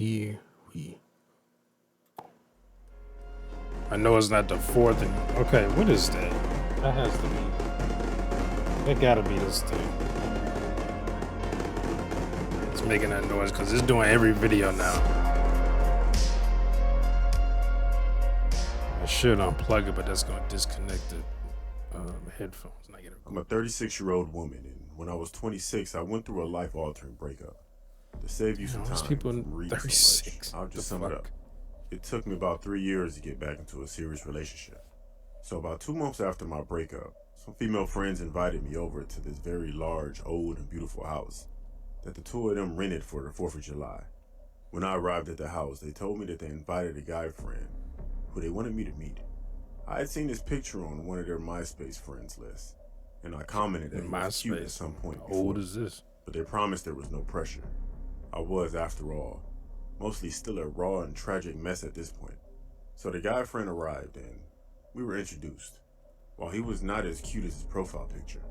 here we. I know it's not the fourth. Okay, what is that? That has to be. That gotta be this thing. It's making that noise because it's doing every video now. I should unplug it, but that's gonna disconnect the headphones. I'm a 36-year-old woman, and when I was 26, I went through a life-altering breakup. To save you some time people from reading 36. so much, I'll just sum it up. It took me about 3 years to get back into a serious relationship. So about 2 months after my breakup, some female friends invited me over to this very large, old, and beautiful house that the two of them rented for the 4th of July. When I arrived at the house, they told me that they invited a guy friend who they wanted me to meet. I had seen his picture on one of their MySpace friends list, and I commented that he was cute at some point before. How old is this? But they promised there was no pressure. I was, after all, mostly still a raw and tragic mess at this point. So the guy friend arrived and we were introduced. While he was not as cute as his profile picture,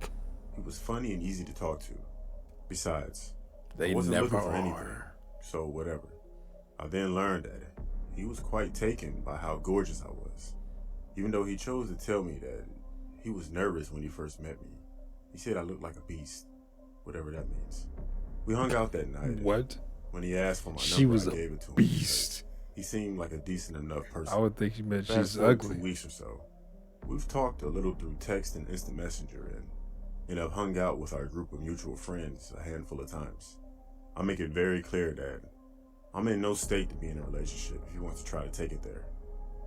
he was funny and easy to talk to. Besides, I wasn't looking for anything, so whatever. I then learned that he was quite taken by how gorgeous I was. Even though he chose to tell me that he was nervous when he first met me. He said I looked like a beast, whatever that means. We hung out that night. What? When he asked for my number, she was I gave it to him. Beast. He seemed like a decent enough person. I would think she meant she's ugly. ugly. 2 weeks or so. We've talked a little through text and instant messenger, and I've hung out with our group of mutual friends a handful of times. I make it very clear that I'm in no state to be in a relationship if he wants to try to take it there.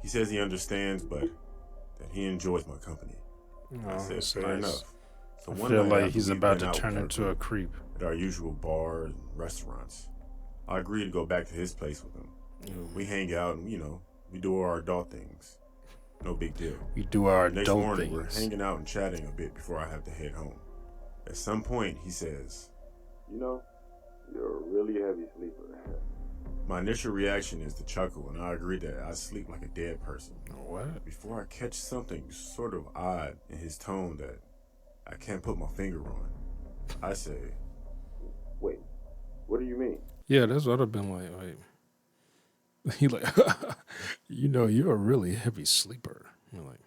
He says he understands, but that he enjoys my company. I said, fair enough. So I feel like he's about to turn into a creep. At our usual bars and restaurants. I agreed to go back to his place with him. We hang out and, we do our adult things. No big deal. We do our Next adult morning, things. We're hanging out and chatting a bit before I have to head home. At some point, he says, you're a really heavy sleeper. My initial reaction is to chuckle, and I agree that I sleep like a dead person. What? Before I catch something sort of odd in his tone that I can't put my finger on, I say, wait, what do you mean? Yeah, that's what I've been like. He like, you're a really heavy sleeper. You're like,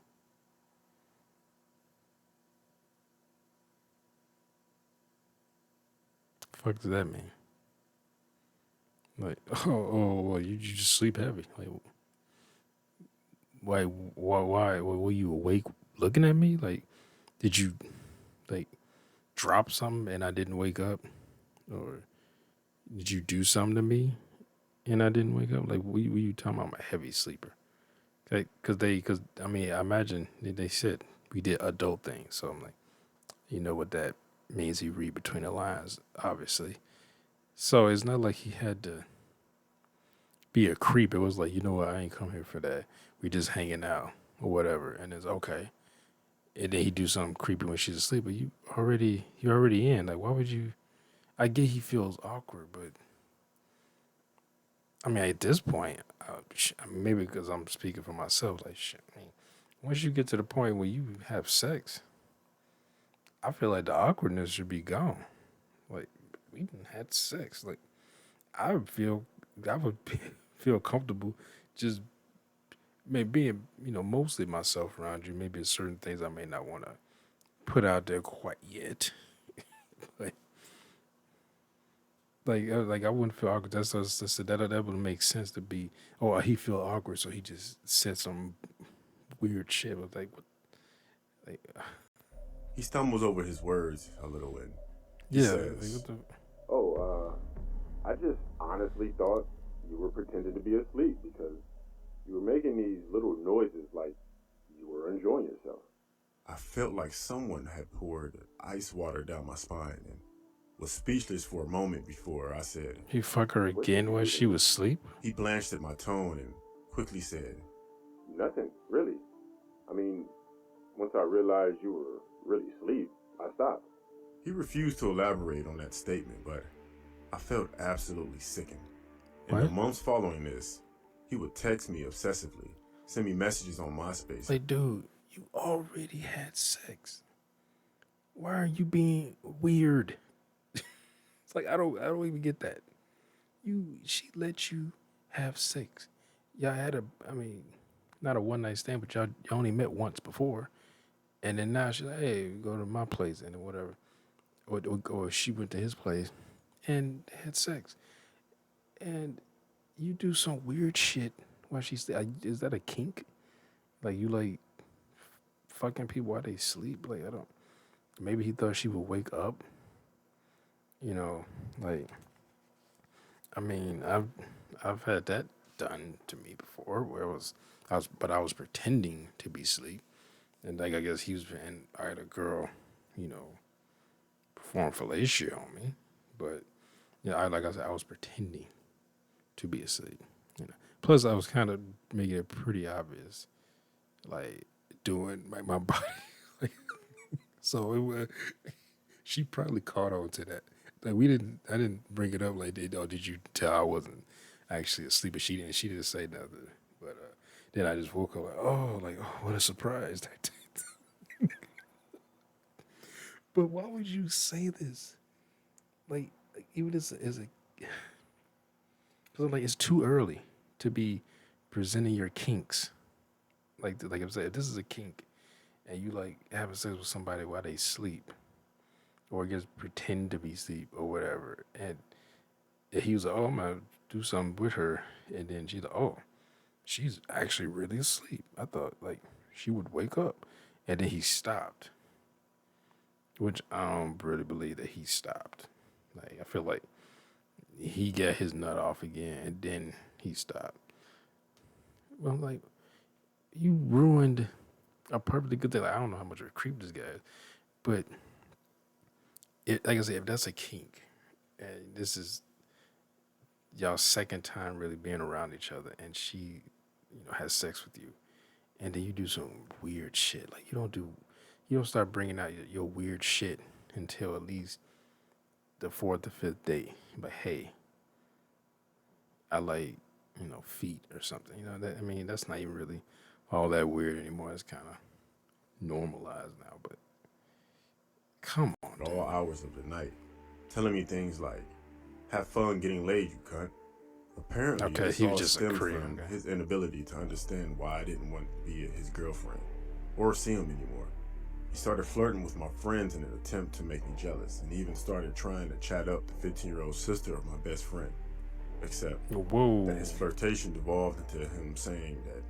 fuck does that mean? Like, well, you just sleep heavy. Like, why? Were you awake looking at me? Like, did you, drop something and I didn't wake up? Or did you do something to me and I didn't wake up? Like, were you talking about? I'm a heavy sleeper. Because I imagine they said we did adult things. So I'm like, you know what that means. You read between the lines, obviously. So it's not like he had to be a creep. It was like, you know what, I ain't come here for that. We just hanging out or whatever. And it's okay. And then he do something creepy when she's asleep. But you're already in. Like, why would you? I get he feels awkward, but at this point, maybe because I'm speaking for myself, like, shit, once you get to the point where you have sex, I feel like the awkwardness should be gone. Like, we done had sex. Like, I would feel comfortable just maybe being, mostly myself around you. Maybe there's certain things I may not want to put out there quite yet. Like I wouldn't feel awkward. That would make sense to be. Oh, he feel awkward, so he just said some weird shit. I was like, what? He stumbles over his words a little and he says, I just honestly thought you were pretending to be asleep because you were making these little noises like you were enjoying yourself. I felt like someone had poured ice water down my spine and was speechless for a moment before I said, "You fuck her again while she was asleep?" He blanched at my tone and quickly said, Nothing, really. Once I realized you were really asleep, I stopped. He refused to elaborate on that statement, but I felt absolutely sickened. In the months following this, he would text me obsessively, send me messages on MySpace. Like, dude, you already had sex. Why are you being weird? It's like I don't even get that. She let you have sex. Y'all had not a one night stand, but you only met once before, and then now she's like, hey, go to my place and whatever, or she went to his place and had sex, and you do some weird shit while she's there. Is that a kink? Like you like fucking people while they sleep? Like I don't. Maybe he thought she would wake up. You know, like I've had that done to me before, where I was pretending to be asleep, and like I guess he was, and I had a girl, you know, perform fellatio on me, but like I said, I was pretending to be asleep. You know, plus I was kind of making it pretty obvious, like doing like my body, like, so it was. She probably caught on to that. Like I didn't bring it up like, did you tell I wasn't actually asleep? But she didn't say nothing. But then I just woke up like, oh, what a surprise. But why would you say this? Like even as a, cause like it's too early to be presenting your kinks. Like I'm saying, if this is a kink and you like having sex with somebody while they sleep, or just pretend to be asleep or whatever, and he was like, oh, I'm gonna do something with her, and then she's like, oh, she's actually really asleep. I thought like she would wake up, and then he stopped, which I don't really believe that he stopped. Like I feel like he got his nut off again, and then he stopped. Well, like you ruined a perfectly good thing. Like, I don't know how much of a creep this guy is, but like I said, if that's a kink, and this is y'all second time really being around each other, and she, has sex with you, and then you do some weird shit. Like you don't start bringing out your weird shit until at least the fourth or fifth day. But hey, I like feet or something. That's not even really all that weird anymore. It's kind of normalized now. But come on, At dude. all hours of the night, telling me things like, have fun getting laid, you cunt. Apparently, Okay, this he was all just a stemmed creep. from Okay. his inability to understand why I didn't want to be his girlfriend or see him anymore. He started flirting with my friends in an attempt to make me jealous, and even started trying to chat up the 15-year-old sister of my best friend. Except that Whoa. his flirtation devolved into him saying that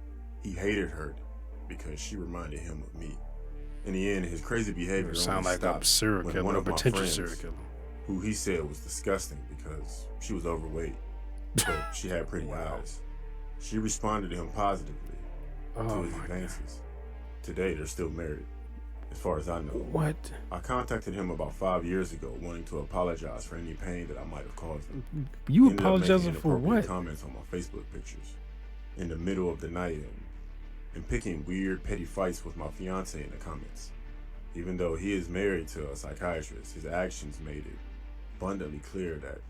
he hated her because she reminded him of me. In the end, his crazy You behavior only sound like a stopped serial when killer, one a of my potential serial friends, killer. who he said was disgusting because she was overweight, but she had pretty Wow. eyes, she responded to him positively to Oh his my god. advances. Today, they're still married, as far as I know. What? I contacted him about 5 years ago, wanting to apologize for any pain that I might have caused him. You He ended up making apologizing for inappropriate what? comments on my Facebook pictures in the middle of the night and picking weird, petty fights with my fiance in the comments. Even though he is married to a psychiatrist, his actions made it abundantly clear that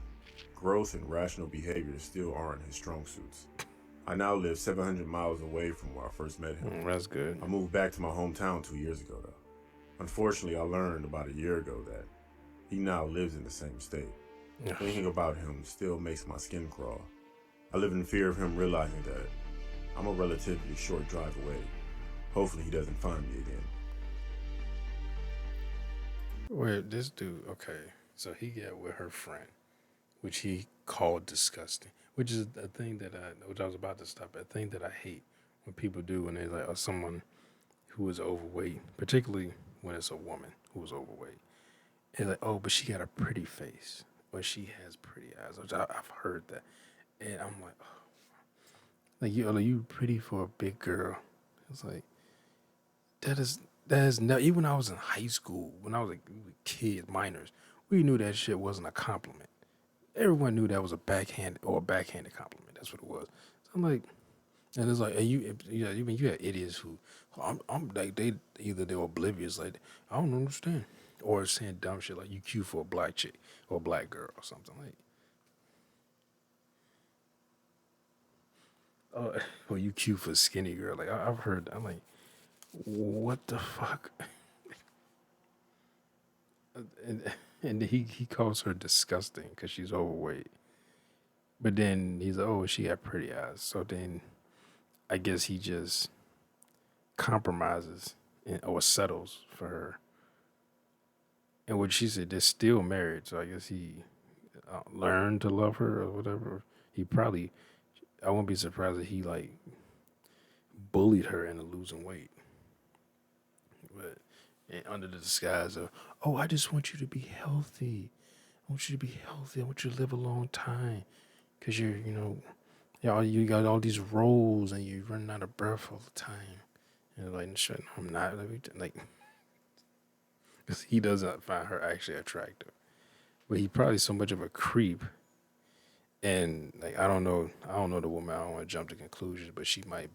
growth and rational behavior still aren't his strong suits. I now live 700 miles away from where I first met him. That's good. I moved back to my hometown 2 years ago, though. Unfortunately, I learned about a year ago that he now lives in the same state. Thinking about him still makes my skin crawl. I live in fear of him realizing that I'm a relatively short drive away. Hopefully, he doesn't find me again. Wait, this dude, okay. So he got with her friend, which he called disgusting, which is a thing which I was about to stop at, a thing that I hate when people do when they like, someone who is overweight, particularly when it's a woman who is overweight. It's like, oh, but she got a pretty face, or she has pretty eyes, which I've heard that. And I'm like, oh, like you pretty for a big girl. It's like, that is no. Even when I was in high school, when I was like kids, minors, we knew that shit wasn't a compliment. Everyone knew that was a backhanded compliment. That's what it was. So I'm like, and it's like, and even you had idiots who, I'm like they were oblivious, like I don't understand, or saying dumb shit like you cute for a black chick or a black girl or something like, or you cute for a skinny girl. Like I've heard, I'm like, what the fuck? and and he calls her disgusting because she's overweight. But then he's like, oh, she got pretty eyes. So then I guess he just compromises or settles for her. And what she said, they're still married. So I guess he learned to love her or whatever. He probably, I won't be surprised if he like bullied her into losing weight. But and under the disguise of, oh, I just want you to be healthy. I want you to be healthy. I want you to live a long time. Because you got all these roles and you're running out of breath all the time. And like, shit, no, I'm not. Like, because he doesn't find her actually attractive. But he probably so much of a creep. And like, I don't know the woman. I don't want to jump to conclusions, but she might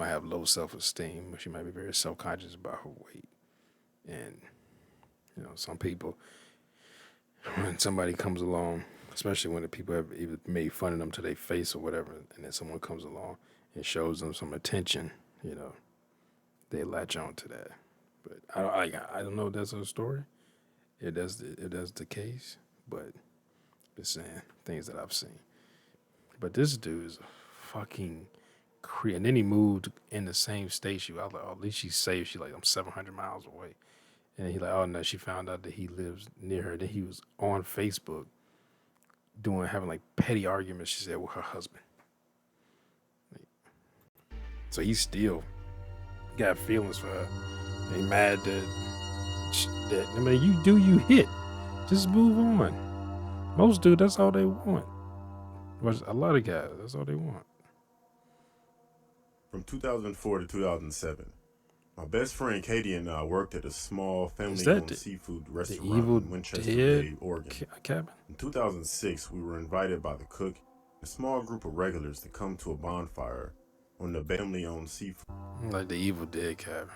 have low self-esteem. She might be very self-conscious about her weight. And some people, when somebody comes along, especially when the people have either made fun of them to their face or whatever, and then someone comes along and shows them some attention, they latch on to that. But I don't know if that's a story. If that's the case, but just saying things that I've seen. But this dude is a fucking creep. And then he moved in the same state she was. I was like, oh, at least she's safe. She's like, I'm 700 miles away. And he like, oh no, she found out that he lives near her. Then he was on Facebook having like petty arguments, she said, with her husband. So he still got feelings for her. And he mad that I mean, you hit. Just move on. Most dudes, that's all they want. But a lot of guys, that's all they want. From 2004 to 2007, my best friend Katie and I worked at a small family-owned seafood restaurant in Winchester Bay, Oregon. Cabin? In 2006, we were invited by the cook and a small group of regulars to come to a bonfire on the family-owned seafood. Like the Evil Dead cabin.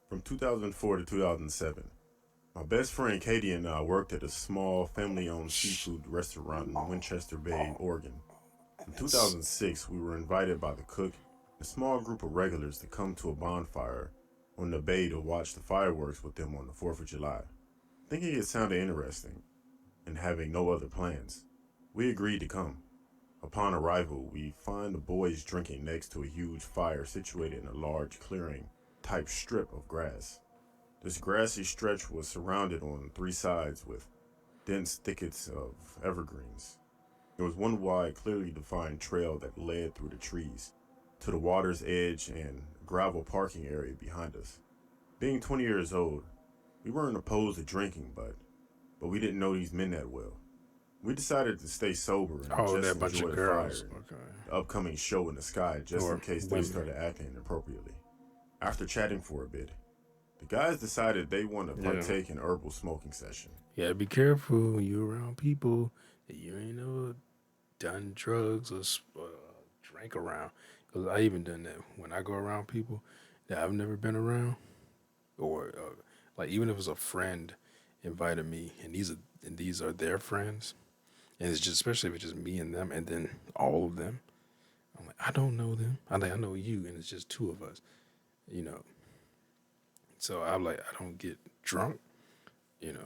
From 2004 to 2007, my best friend Katie and I worked at a small family-owned seafood restaurant in Winchester Bay, Oregon. In 2006, we were invited by the cook and a small group of regulars to come to a bonfire on the bay to watch the fireworks with them on the 4th of July. Thinking it sounded interesting and having no other plans, we agreed to come. Upon arrival, we find the boys drinking next to a huge fire situated in a large clearing type strip of grass. This grassy stretch was surrounded on 3 sides with dense thickets of evergreens. There was one wide, clearly defined trail that led through the trees to the water's edge and gravel parking area behind us. Being 20 years old, we weren't opposed to drinking, but we didn't know these men that well. We decided to stay sober and just enjoy the fire and the upcoming show in the sky just in case they started acting inappropriately. After chatting for a bit, the guys decided they want to partake in herbal smoking session. Yeah, be careful when you're around people that you ain't never done drugs or drank around. Because I even done that when I go around people that I've never been around, or like even if it's a friend invited me and these are their friends, and it's just especially if it's just me and them and then all of them. I'm like, I don't know them. I know you, and it's just 2 of us, So I'm like, I don't get drunk, and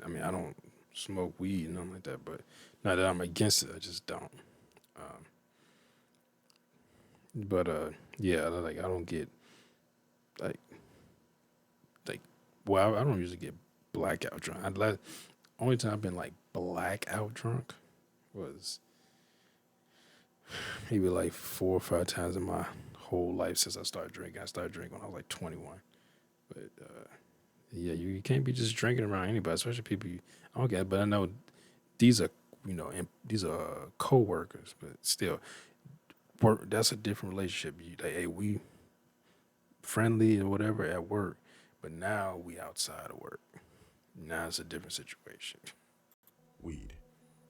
I mean I don't smoke weed and nothing like that. But not that I'm against it, I just don't. Yeah, like I don't get like well, I don't usually get blackout drunk. Only time I've been like blackout drunk was maybe like 4 or 5 times in my whole life since I started drinking. I started drinking when I was like 21. But yeah, you can't be just drinking around anybody, especially people I don't get. But I know these are these are co-workers, but still, that's a different relationship. Hey, we friendly or whatever at work, but now we outside of work. Now it's a different situation. Weed.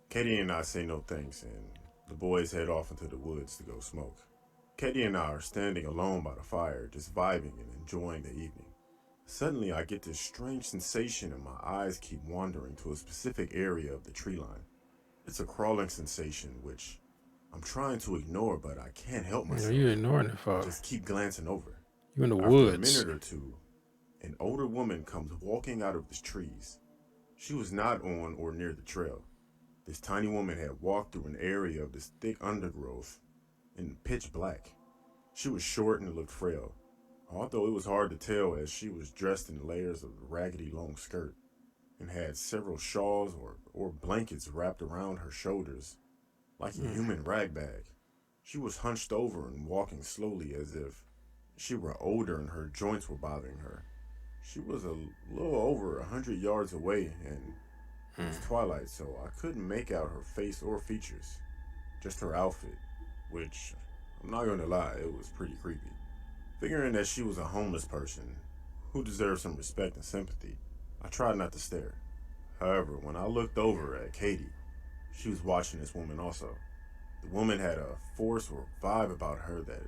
Katie and I say no thanks, and the boys head off into the woods to go smoke. Katie and I are standing alone by the fire, just vibing and enjoying the evening. Suddenly, I get this strange sensation and my eyes keep wandering to a specific area of the tree line. It's a crawling sensation, which I'm trying to ignore, but I can't help myself. You're ignoring it, I just keep glancing over. You're in the After woods. After a minute or two, an older woman comes walking out of the trees. She was not on or near the trail. This tiny woman had walked through an area of this thick undergrowth in pitch black. She was short and looked frail, although it was hard to tell as she was dressed in layers of a raggedy long skirt and had several shawls or blankets wrapped around her shoulders like a human ragbag. She was hunched over and walking slowly as if she were older and her joints were bothering her. She was a little over 100 yards away and it was twilight, so I couldn't make out her face or features, just her outfit, which, I'm not gonna lie, it was pretty creepy. Figuring that she was a homeless person who deserved some respect and sympathy, I tried not to stare. However, when I looked over at Katie, she was watching this woman also. The woman had a force or vibe about her that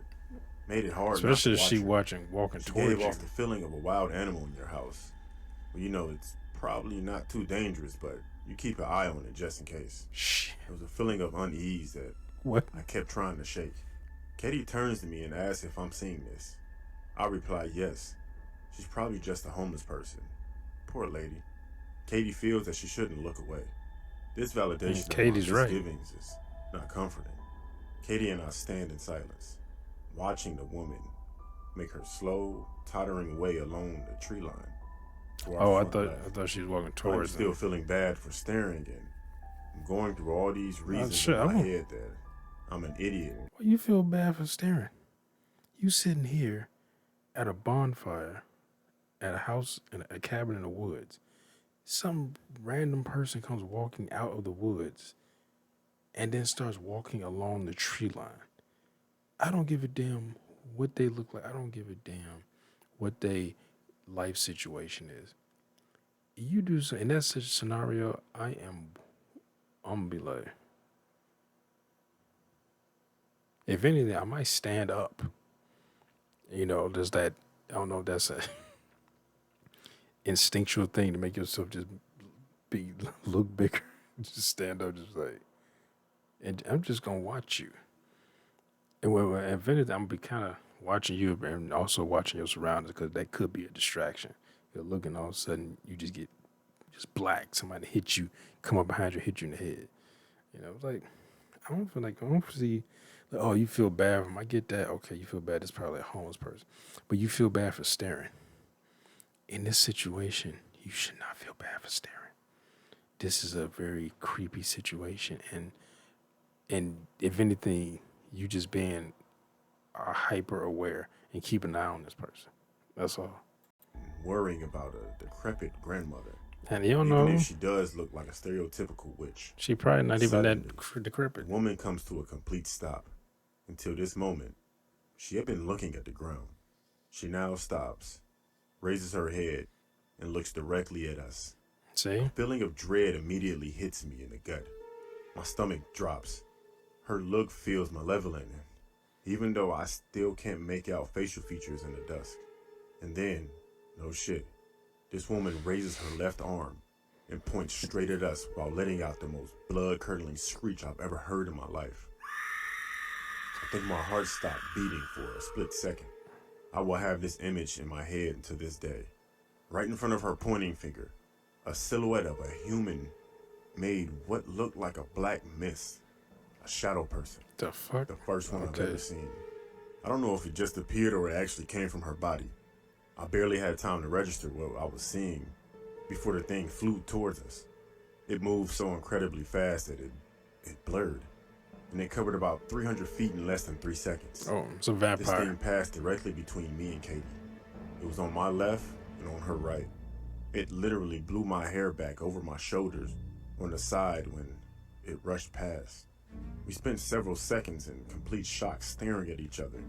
made it hard not to Especially if watch she her. walking She towards gave you. off the feeling of a wild animal in your house. Well, it's probably not too dangerous, but you keep an eye on it just in case. Shit. There was a feeling of unease that What? I kept trying to shake. Katie turns to me and asks if I'm seeing this. I reply yes. She's probably just a homeless person. Poor lady. Katie feels that she shouldn't look away. This validation of my Katie's right. misgivings is not comforting. Katie and I stand in silence, watching the woman make her slow, tottering way along the tree line to our Oh, I front thought left. I thought she was walking I'm towards still them. feeling bad for staring and I'm going through all these reasons shit, in I my won't- head that I'm an idiot. Why you feel bad for staring? You sitting here at a bonfire at a house in a cabin in the woods. Some random person comes walking out of the woods and then starts walking along the tree line. I don't give a damn what they look like. I don't give a damn what their life situation is. You do so in that such scenario, I'm gonna be like, if anything, I might stand up. There's that. I don't know if that's a instinctual thing to make yourself just look bigger. Just stand up, just like, and I'm just gonna watch you. And if anything, I'm gonna be kind of watching you and also watching your surroundings because that could be a distraction. You're looking, all of a sudden you just get just black. Somebody hit you, come up behind you, hit you in the head. It's like I don't see. Like, oh, you feel bad for him. I get that. Okay, you feel bad. It's probably a homeless person, but you feel bad for staring. In this situation, you should not feel bad for staring. This is a very creepy situation, and if anything, you just being hyper aware and keep an eye on this person. That's all. Worrying about a decrepit grandmother, And you don't even know, if she does look like a stereotypical witch. she probably not even Suddenly, that the decrepit. woman comes to a complete stop. Until this moment, she had been looking at the ground. She now stops, raises her head, and looks directly at us. See? A feeling of dread immediately hits me in the gut. My stomach drops. Her look feels malevolent, even though I still can't make out facial features in the dusk. And then, no shit, this woman raises her left arm and points straight at us while letting out the most blood-curdling screech I've ever heard in my life. I think my heart stopped beating for a split second. I will have this image in my head to this day. Right in front of her pointing finger, a silhouette of a human made what looked like a black mist. A shadow person. The fuck? The first one Okay. I've ever seen. I don't know if it just appeared or it actually came from her body. I barely had time to register what I was seeing before the thing flew towards us. It moved so incredibly fast that it blurred. And it covered about 300 feet in less than 3 seconds. Oh, it's a This vampire. thing passed directly between me and Katie. It was on my left and on her right. It literally blew my hair back over my shoulders on the side when it rushed past. We spent several seconds in complete shock staring at each other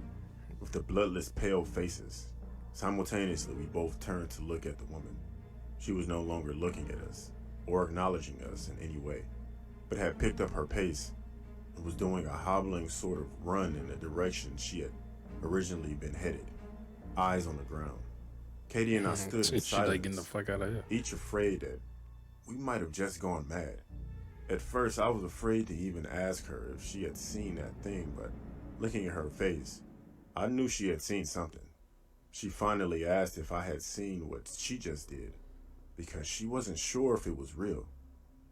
with the bloodless pale faces. Simultaneously, we both turned to look at the woman. She was no longer looking at us or acknowledging us in any way, but had picked up her pace and was doing a hobbling sort of run in the direction she had originally been headed, eyes on the ground. Katie and I stood in She's like getting the silence, fuck out of here. each afraid that we might have just gone mad. At first, I was afraid to even ask her if she had seen that thing, but looking at her face, I knew she had seen something. She finally asked if I had seen what she just did, because she wasn't sure if it was real.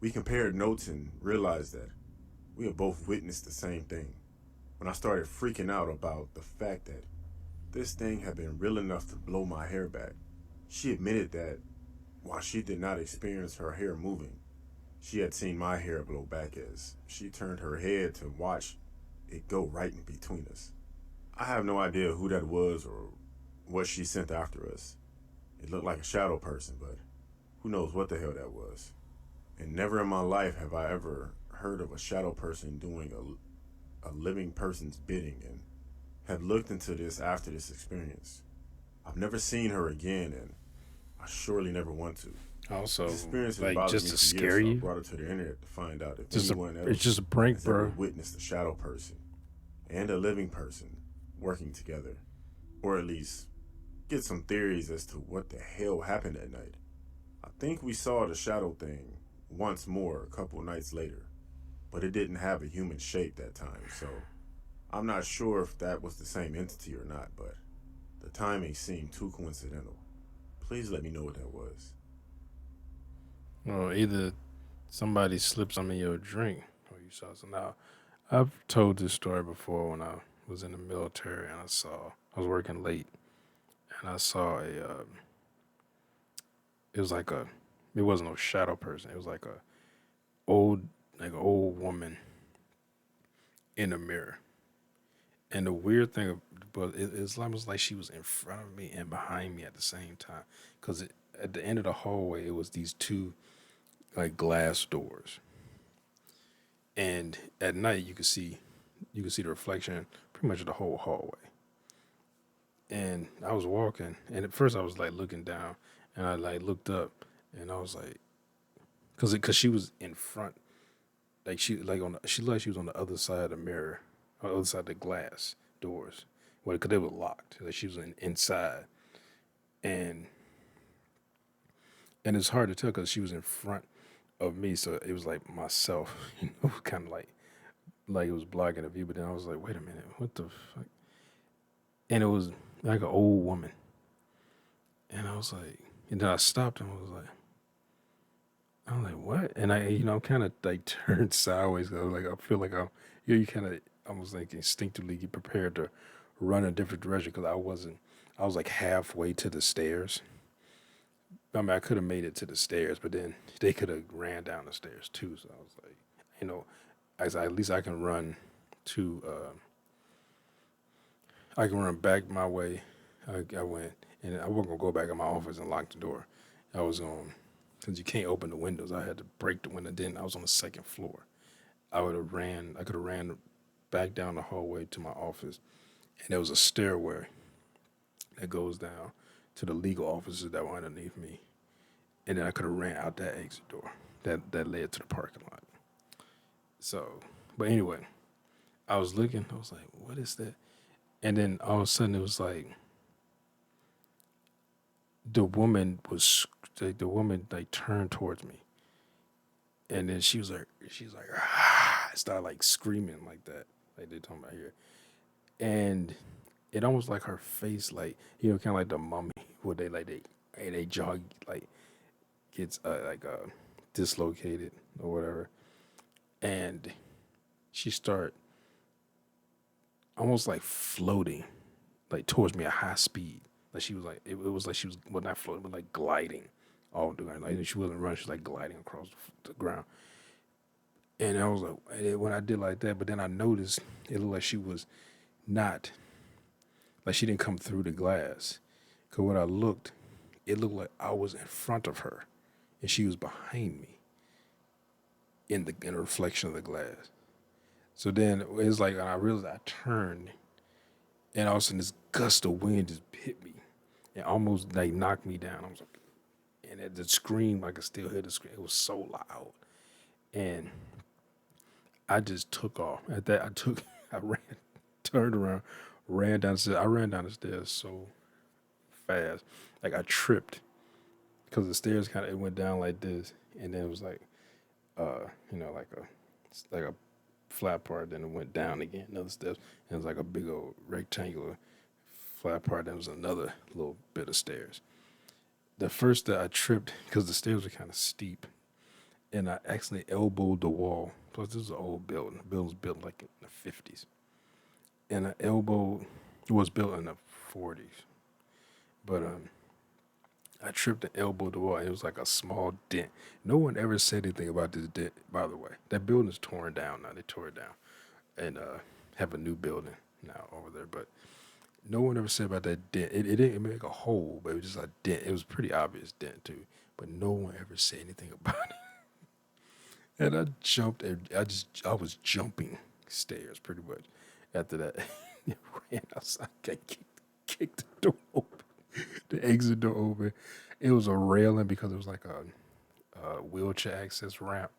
We compared notes and realized that we had both witnessed the same thing. When I started freaking out about the fact that this thing had been real enough to blow my hair back, she admitted that while she did not experience her hair moving, she had seen my hair blow back as she turned her head to watch it go right in between us. I have no idea who that was or what she sent after us. It looked like a shadow person, but who knows what the hell that was. And never in my life have I ever heard of a shadow person doing a living person's bidding, and have looked into this after this experience. I've never seen her again, and I surely never want to. This Also, experience has like bothered just me to for years, scare so I you, brought her to the internet to find out if just a anyone it's else just a prank, has ever bro. witnessed a shadow person and a living person working together, or at least get some theories as to what the hell happened that night. I think we saw the shadow thing once more a couple nights later, but it didn't have a human shape that time, so I'm not sure if that was the same entity or not, but the timing seemed too coincidental. Please let me know what that was. Or either somebody slipped some in your drink, or you saw some. Now, I've told this story before when I was in the military, and I was working late, and I saw it was like it wasn't no shadow person. It was old, like an old woman in a mirror. And the weird thing was, it's almost like she was in front of me and behind me at the same time. Because at the end of the hallway, it was these two like glass doors, and at night you could see the reflection pretty much of the whole hallway. And I was walking, and at first I was like looking down, and I like looked up, and I was like, cause she was in front, like she like on the, she looked like she was on the other side of the mirror, on the other side of the glass doors, well, cause they were locked, like she was inside, and it's hard to tell because she was in front of me, so it was like myself, kind of like it was blocking the view. But then I was like, wait a minute, what the fuck? And it was like an old woman, and I was like, and then I stopped and was like, I'm like, what? And I'm kind of like turned sideways. 'Cause I was like, I feel like you kind of almost like instinctively get prepared to run a different direction because I was like halfway to the stairs. I mean, I could have made it to the stairs, but then they could have ran down the stairs too. So I was like, you know, at least I can run to, I can run back my way. I went, and I wasn't gonna go back in my office and lock the door. I was on, since you can't open the windows, I had to break the window. Then I was on the second floor. I could have ran back down the hallway to my office, and there was a stairway that goes down to the legal offices that were underneath me. And then I could have ran out that exit door that led to the parking lot. So, but anyway, I was looking. I was like, "What is that?" And then all of a sudden, it was like the woman was the woman like turned towards me, and then she's like, ah, started like screaming like that, like they talking about here, and it almost like her face, like kind of like the mummy, where they jaw like gets dislocated or whatever, and she start almost like floating like towards me at high speed. Like she was like it was like she was, well, not floating but like gliding all the ground. Like she wasn't running, she was like gliding across the ground. And I was like, and when I did like that, but then I noticed it looked like she was not, like she didn't come through the glass. Cause when I looked, it looked like I was in front of her and she was behind me in the reflection of the glass. So then it was like, and I realized I turned, and all of a sudden this gust of wind just hit me and almost like knocked me down. I was like, and at the scream, I could still hear the scream. It was so loud, and I just took off. At that, I ran, turned around, ran down the stairs. I ran down the stairs so fast, like I tripped because the stairs kind of it went down like this, and then it was like, like a flat part. Then it went down again, another steps, and it was like a big old rectangular flat part. Then was another little bit of stairs, The first that I tripped because the stairs were kind of steep, and I accidentally elbowed the wall. Plus, this is an old building. The building was built like in the 50s, and I elbowed. It was built in the 40s, but I tripped and elbowed the wall. And it was like a small dent. No one ever said anything about this dent. By the way, that building is torn down now. They tore it down and have a new building now over there, but. No one ever said about that dent. It didn't make a hole, but it was just a dent. It was a pretty obvious dent too. But no one ever said anything about it. And I jumped. I was jumping stairs pretty much. After that, I ran outside. Kicked the door open, the exit door open. It was a railing because it was like a wheelchair access ramp.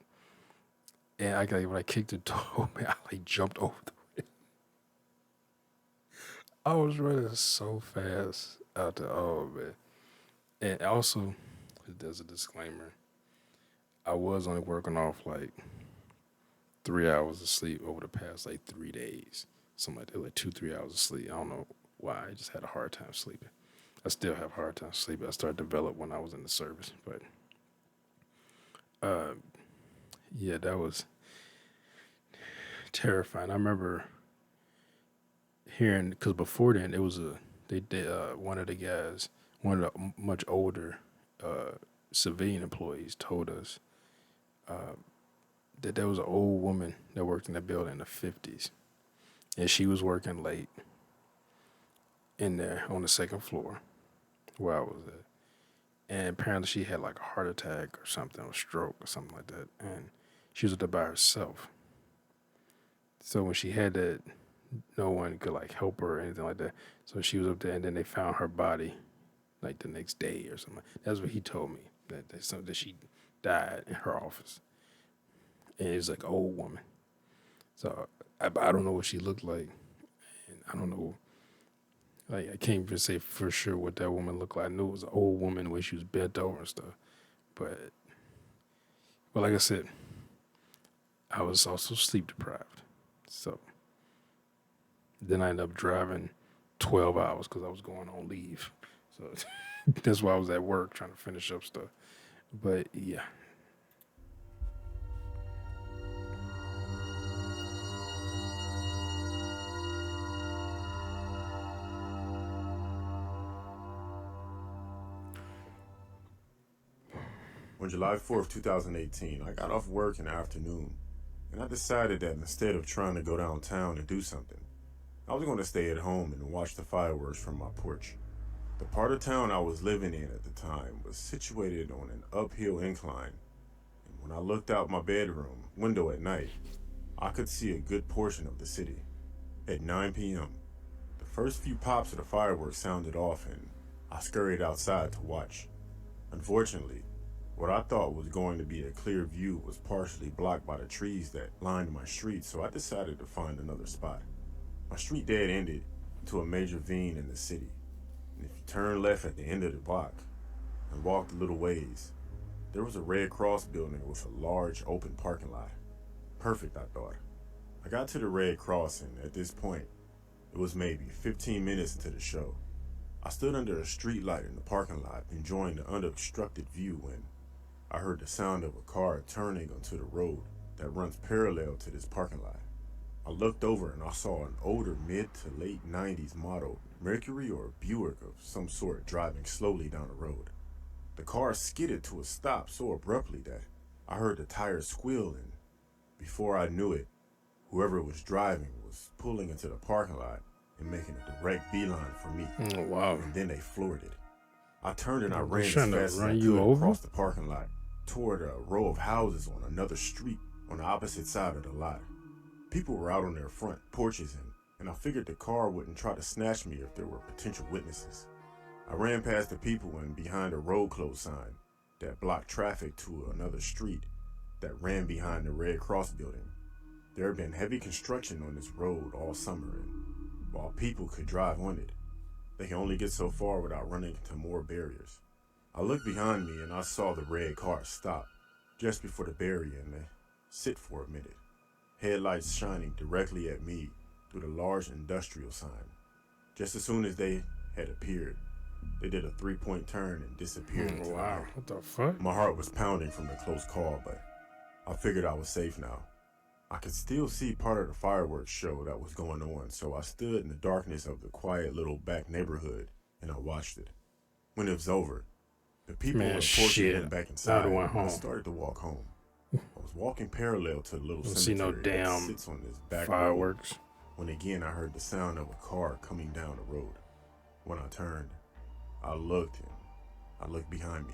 And when I kicked the door open, I like jumped over the. I was running so fast out there. Oh man. And also, there's a disclaimer. I was only working off like 3 hours of sleep over the past like 3 days. Something like that, like 2, 3 hours of sleep. I don't know why. I just had a hard time sleeping. I still have a hard time sleeping. I started to develop when I was in the service. But yeah, that was terrifying. I remember hearing, because before then it was one of the guys, one of the much older civilian employees told us that there was an old woman that worked in the building in the 50s, and she was working late in there on the second floor where I was at. And apparently she had like a heart attack or something, or stroke or something like that. And she was up there by herself. So when she had that, no one could like help her or anything like that. So she was up there, and then they found her body like the next day or something. That's what he told me, that she died in her office. And it was like an old woman. So I don't know what she looked like. And I don't know. Like, I can't even say for sure what that woman looked like. I knew it was an old woman when she was bent over and stuff. But like I said, I was also sleep deprived. So then I ended up driving 12 hours because I was going on leave. So that's why I was at work trying to finish up stuff. But yeah. On July 4th, 2018, I got off work in the afternoon, and I decided that instead of trying to go downtown and do something, I was going to stay at home and watch the fireworks from my porch. The part of town I was living in at the time was situated on an uphill incline, and when I looked out my bedroom window at night, I could see a good portion of the city. At 9 p.m., the first few pops of the fireworks sounded off, and I scurried outside to watch. Unfortunately, what I thought was going to be a clear view was partially blocked by the trees that lined my street, so I decided to find another spot. My street dead ended to a major vein in the city, and if you turn left at the end of the block and walked a little ways, there was a Red Cross building with a large open parking lot. Perfect, I thought. I got to the Red Cross, and at this point, it was maybe 15 minutes into the show. I stood under a street light in the parking lot, enjoying the unobstructed view, when I heard the sound of a car turning onto the road that runs parallel to this parking lot. I looked over and I saw an older mid to late 90s model Mercury or Buick of some sort driving slowly down the road. The car skidded to a stop so abruptly that I heard the tires squeal, and before I knew it, whoever was driving was pulling into the parking lot and making a direct beeline for me. Oh, wow. And then they floored it. I turned and I They're ran as trying to fast as I run you could over? across the parking lot toward a row of houses on another street on the opposite side of the lot. People were out on their front porches, and I figured the car wouldn't try to snatch me if there were potential witnesses. I ran past the people and behind a road closed sign that blocked traffic to another street that ran behind the Red Cross building. There had been heavy construction on this road all summer, and while people could drive on it, they can only get so far without running into more barriers. I looked behind me and I saw the red car stop just before the barrier and sit for a minute, headlights shining directly at me through the large industrial sign. Just as soon as they had appeared, They did a 3-point turn and disappeared into the Wow, night. what the fuck? My heart was pounding from the close call, but I figured I was safe now. I could still see part of the fireworks show that was going on, so I stood in the darkness of the quiet little back neighborhood and I watched it. When it was over, the people on Man, the porches shit. went back I inside, would've went and I home. started to walk home. I was walking parallel to the little Don't see no cemetery that damn sits on this back road fireworks. when again I heard the sound of a car coming down the road. When I turned, I looked behind me.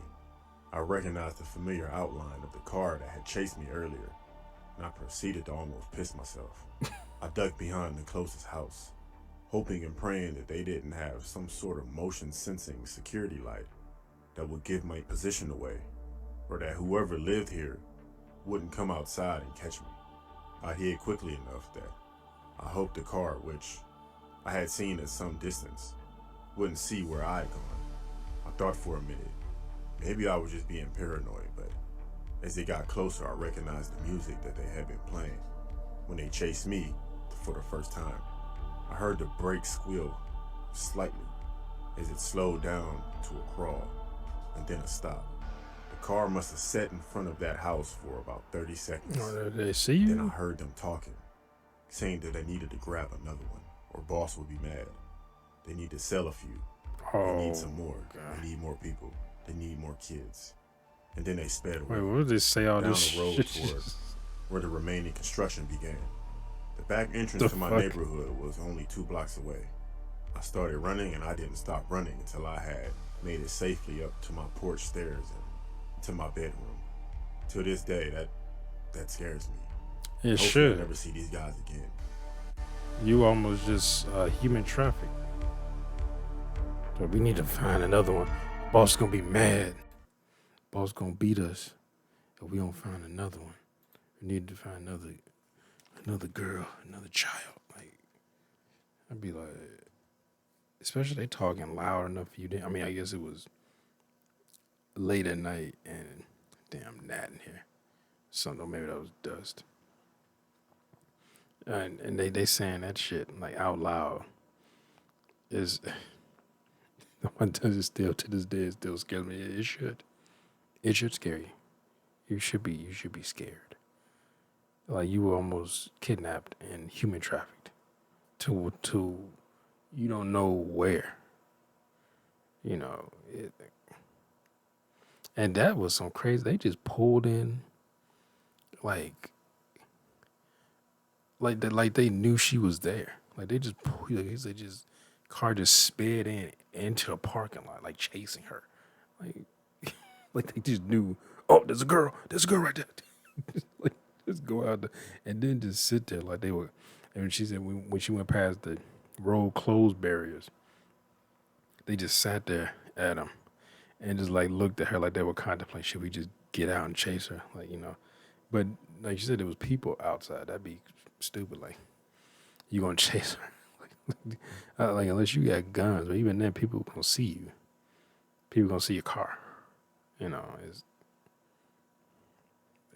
I recognized the familiar outline of the car that had chased me earlier, and I proceeded to almost piss myself. I ducked behind the closest house, hoping and praying that they didn't have some sort of motion sensing security light that would give my position away, or that whoever lived here wouldn't come outside and catch me. I hid quickly enough that I hoped the car, which I had seen at some distance, wouldn't see where I had gone. I thought for a minute, maybe I was just being paranoid, but as they got closer, I recognized the music that they had been playing when they chased me for the first time. I heard the brakes squeal slightly as it slowed down to a crawl and then a stop. The car must have sat in front of that house for about 30 seconds. Oh, did they see Then I you? heard them talking, saying that they needed to grab another one or boss would be mad. They need to sell a few. They Oh, need some more. God. They need more people. They need more kids. And then they sped away Wait, what did they say all down this the road shit? toward where the remaining construction began. The back entrance The to my fuck? neighborhood was only 2 blocks away. I started running and I didn't stop running until I had made it safely up to my porch stairs and to my bedroom. To this day, that scares me. It Hopefully I should. never see these guys again. You almost just human traffic. So we need to find another one. Boss gonna be mad. Boss gonna beat us if we don't find another one. We need to find another girl, another child. Like, I'd be like, especially they talking loud enough for you. I mean, I guess it was late at night and damn gnat in here. Something, maybe that was dust. And they saying that shit like out loud is the one does it still to this day. It still scares me. It should scare you. You should be scared. Like you were almost kidnapped and human trafficked to you don't know where. You know, and that was some crazy. They just pulled in, like they knew she was there. Like they just pulled. They just car just sped into the parking lot, like chasing her. Like like they just knew. Oh, there's a girl right there. Like just go out there and then just sit there like they were. And she said when she went past the road closed barriers, they just sat there at them and just like looked at her like they were contemplating, should we just get out and chase her? Like, you know. But like you said, there was people outside. That'd be stupid. Like, you gonna chase her? Like unless you got guns, but even then, people gonna see you. People gonna see your car. You know,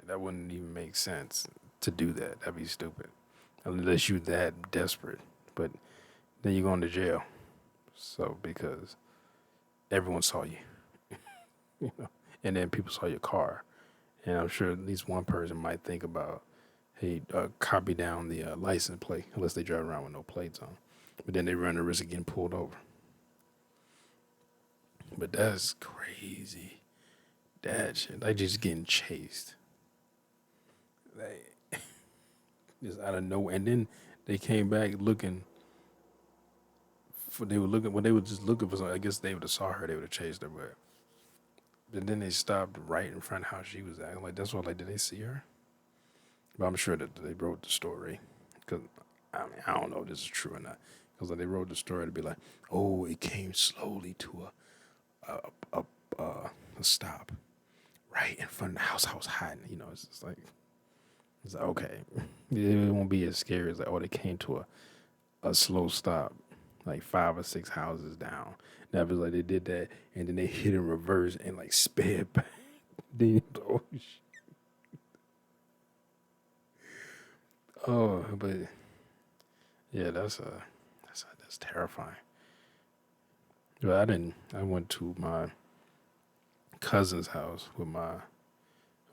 that wouldn't even make sense to do that. That'd be stupid, unless you that desperate. But then you're going to jail. So because everyone saw you, you know, and then people saw your car, and I'm sure at least one person might think about, hey, copy down the license plate, unless they drive around with no plates on. But then they run the risk of getting pulled over. But that's crazy. That shit, like just getting chased. Like, just out of nowhere. And then they came back looking for, they were just looking for something. I guess they would have saw her, they would have chased her, but then they stopped right in front of how she was acting. Like, that's what, like, did they see her? But I'm sure that they wrote the story. Because, I mean, I don't know if this is true or not. Because like, they wrote the story to be like, oh, it came slowly to a stop right in front of the house I was hiding. You know, it's just like, it's like, okay. It won't be as scary as like, oh, they came to a slow stop, like 5 or 6 houses down. Now it was like they did that and then they hit in reverse and like sped back. Then, oh, oh, but yeah, that's terrifying. But I didn't. I went to my cousin's house with my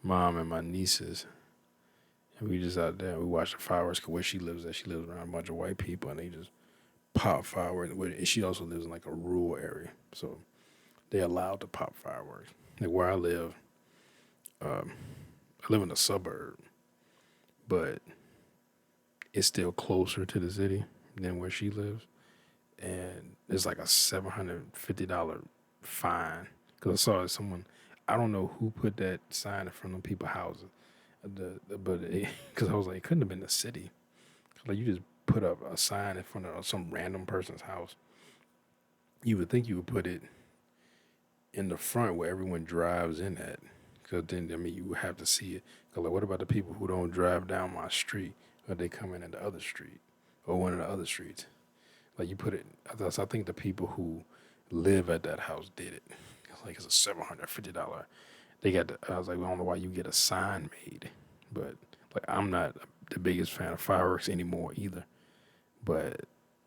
mom and my nieces, and we just out there. We watched the fireworks. 'Cause where she lives at, she lives around a bunch of white people, and they just pop fireworks. And she also lives in like a rural area, so they're allowed to pop fireworks. Like where um, I live in a suburb, but it's still closer to the city than where she lives, and it's like a $750 fine because I saw someone. I don't know who put that sign in front of people's houses, but because I was like, it couldn't have been the city. Like you just put up a sign in front of some random person's house. You would think you would put it in the front where everyone drives in at, because then I mean you would have to see it. Cause like, what about the people who don't drive down my street, or they come in at the other street, or one of the other streets? Like you put it. I think the people who live at that house did it. Like it's a $750. They got. I was like, well, I don't know why you get a sign made, but like I'm not the biggest fan of fireworks anymore either. But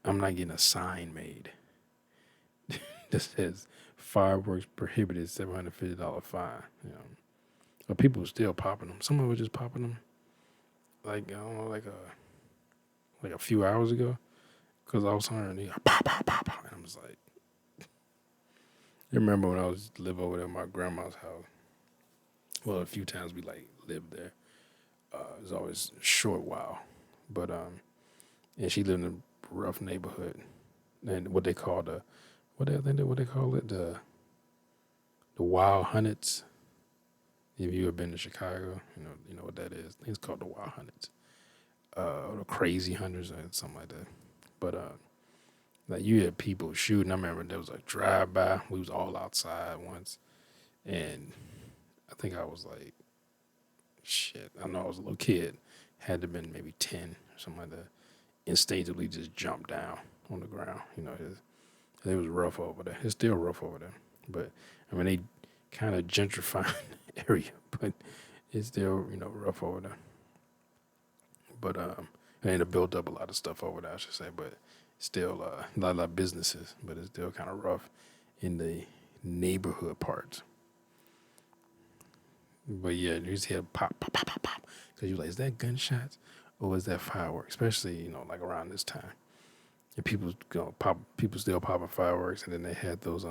I'm not getting a sign made that says fireworks prohibited, $750 fine. You know, but people were still popping them. Someone was just popping them like I don't know, like a few hours ago. Cause I was hearing pop pop pop pop, and I was like, I remember when I was live over there at my grandma's house. Well, a few times we like lived there. It was always a short while, but and she lived in a rough neighborhood, and what they call what they call it the Wild Hunnets. If you ever been to Chicago, you know what that is. I think it's called the Wild Hunnets, or the Crazy Hunters, or something like that. But like you had people shooting. I remember there was a drive by. We was all outside once, and I think I was like, shit. I know I was a little kid. Had to have been maybe 10 or something like that. Instinctively just jumped down on the ground. It was rough over there. It's still rough over there, but I mean they kind of gentrifying the area, but it's still rough over there. But and it built up a lot of stuff over there, I should say. But still a lot of businesses, but it's still kind of rough in the neighborhood parts. But yeah, you just hear pop, pop, pop, pop, pop, because you're like, is that gunshots or is that fireworks? Especially like around this time, and people still popping fireworks, and then they had those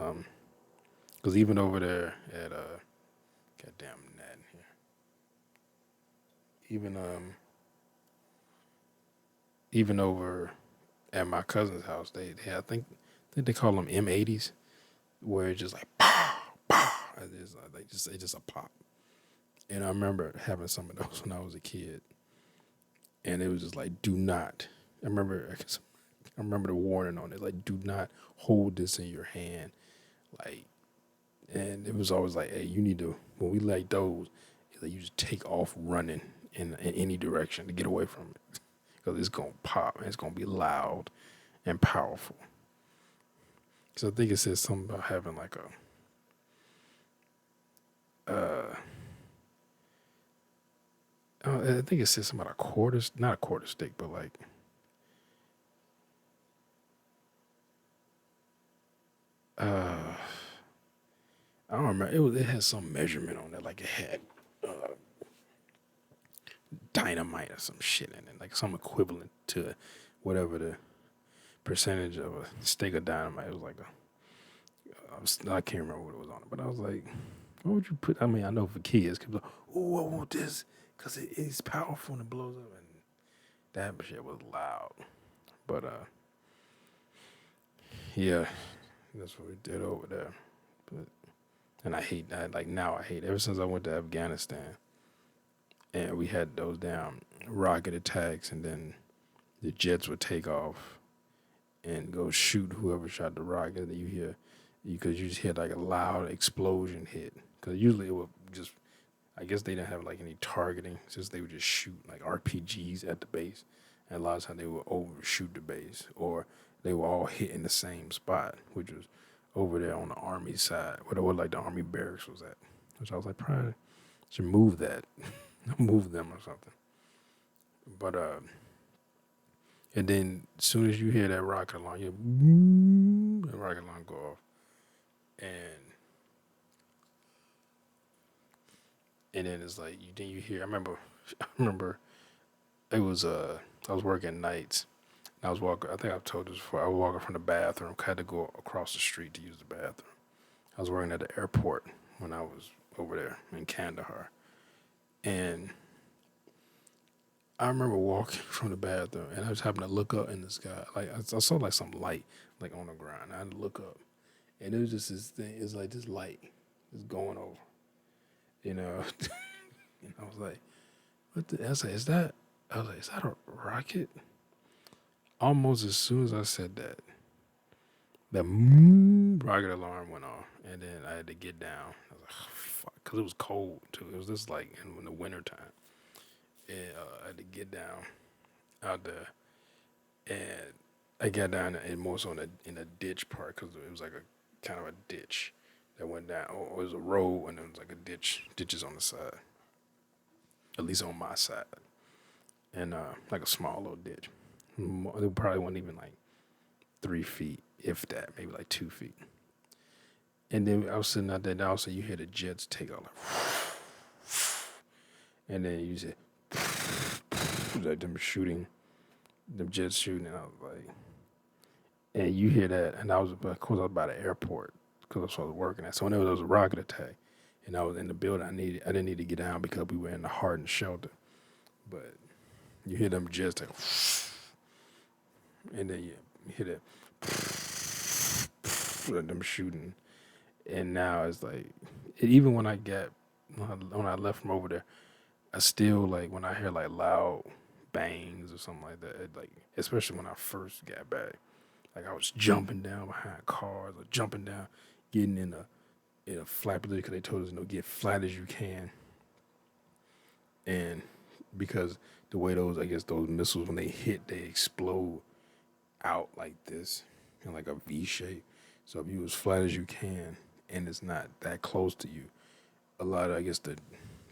because even over there at goddamn that here, even even over at my cousin's house, they I think they call them M80s, where it's just like pow pow, and it's just a pop. And I remember having some of those when I was a kid, and it was just like, do not. I remember I remember the warning on it, like, do not hold this in your hand, like. And it was always like, hey, you need to when we like those, it's like you just take off running in any direction to get away from it, because it's gonna pop and it's gonna be loud and powerful. Because I think it says something about having like I think it says something about not a quarter stick, but like uh, I don't remember. It had some measurement on it, like it had uh, dynamite or some shit in it, like some equivalent to whatever the percentage of a stick of dynamite. It was like I can't remember what it was on it, but I was like, what would you put? I mean, I know for kids, cause like, oh, I want this because it's powerful and it blows up, and that shit was loud. But yeah, that's what we did over there. But and I hate that. Like now, I hate it. Ever since I went to Afghanistan and we had those damn rocket attacks, and then the jets would take off and go shoot whoever shot the rocket. That you hear, because you just hear like a loud explosion hit. Because usually it would just, I guess they didn't have like any targeting, since they would just shoot like RPGs at the base, and a lot of times they would overshoot the base, or they were all hit in the same spot, which was over there on the army side, where like the army barracks was at. Which I was like, probably should move that, move them or something. But and then as soon as you hear that rocket alarm, that rocket alarm go off. and then it's like you hear. I remember it was I was working nights. I was walking. I think I've told this before. I was walking from the bathroom. I had to go across the street to use the bathroom. I was working at the airport when I was over there in Kandahar, and I remember walking from the bathroom, and I just happened to look up in the sky. Like I saw like some light like on the ground. I had to look up, and it was just this thing. It's like this light is going over, you know. And I was like, "What?" I was like, "Is that?" I was like, "Is that a rocket?" Almost as soon as I said that, the rocket alarm went off, and then I had to get down. I was like, oh, "Fuck," because it was cold too. It was just like in the wintertime. And I had to get down out there, and I got down and more so in a ditch part because it was like a kind of a ditch that went down. Or it was a road and there was like ditches on the side, at least on my side, and like a small little ditch. It probably wasn't even like 3 feet, if that, maybe like 2 feet. And then I was sitting out there, and also you hear the jets take off, like, and then you said, like them shooting, them jets shooting, and I was like, and you hear that, and I was, of course, I was by the airport because that's what I was working at. So whenever there was a rocket attack, and I was in the building, I didn't need to get down because we were in the hardened shelter. But you hear them jets, like, and then you hear that, them shooting, and now it's like, even when when I left from over there, I still like when I hear like loud bangs or something like that, like especially when I first got back. Like I was jumping down behind cars or jumping down, getting in a flat position because they told us, get flat as you can. And because the way those missiles, when they hit, they explode out like this in like a V shape. So if you as flat as you can and it's not that close to you, a lot of, the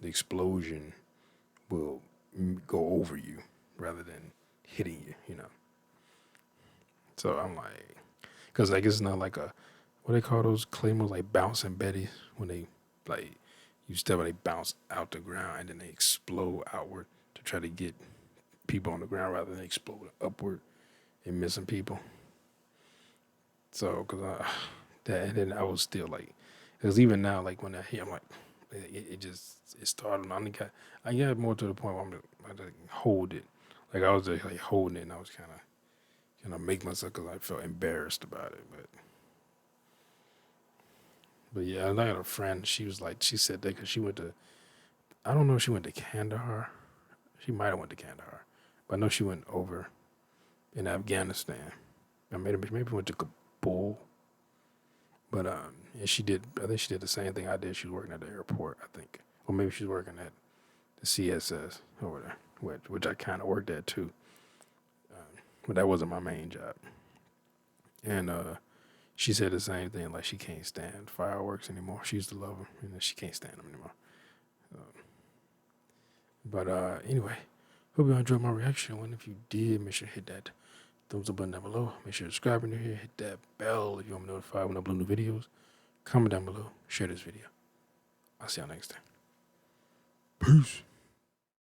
explosion will go over you rather than hitting you. So I'm like, because I guess it's not like what they call those claymores, like bouncing betties, when they, like, you step and they bounce out the ground and then they explode outward to try to get people on the ground rather than explode upward and missing people. So, and then I was still like, because even now, like when I hear, I'm like, it started. I got more to the point where I just hold it. Like I was just like holding it, and I was kind of make myself, because I felt embarrassed about it. But yeah, I had a friend. She said that because she went to, I don't know if she went to Kandahar. She might have went to Kandahar, but I know she went over in Afghanistan. I maybe went to Kabul. But and she did. I think she did the same thing I did. She was working at the airport, I think, or maybe she was working at the CSS over there, which I kind of worked at too. But that wasn't my main job. And she said the same thing. Like she can't stand fireworks anymore. She used to love them, and she can't stand them anymore. But anyway, hope you enjoyed my reaction. And if you did, make sure to hit that thumbs up button down below. Make sure to subscribe when you're here. Hit that bell if you want to be notified when I upload new videos. Comment down below. Share this video. I'll see y'all next time. Peace.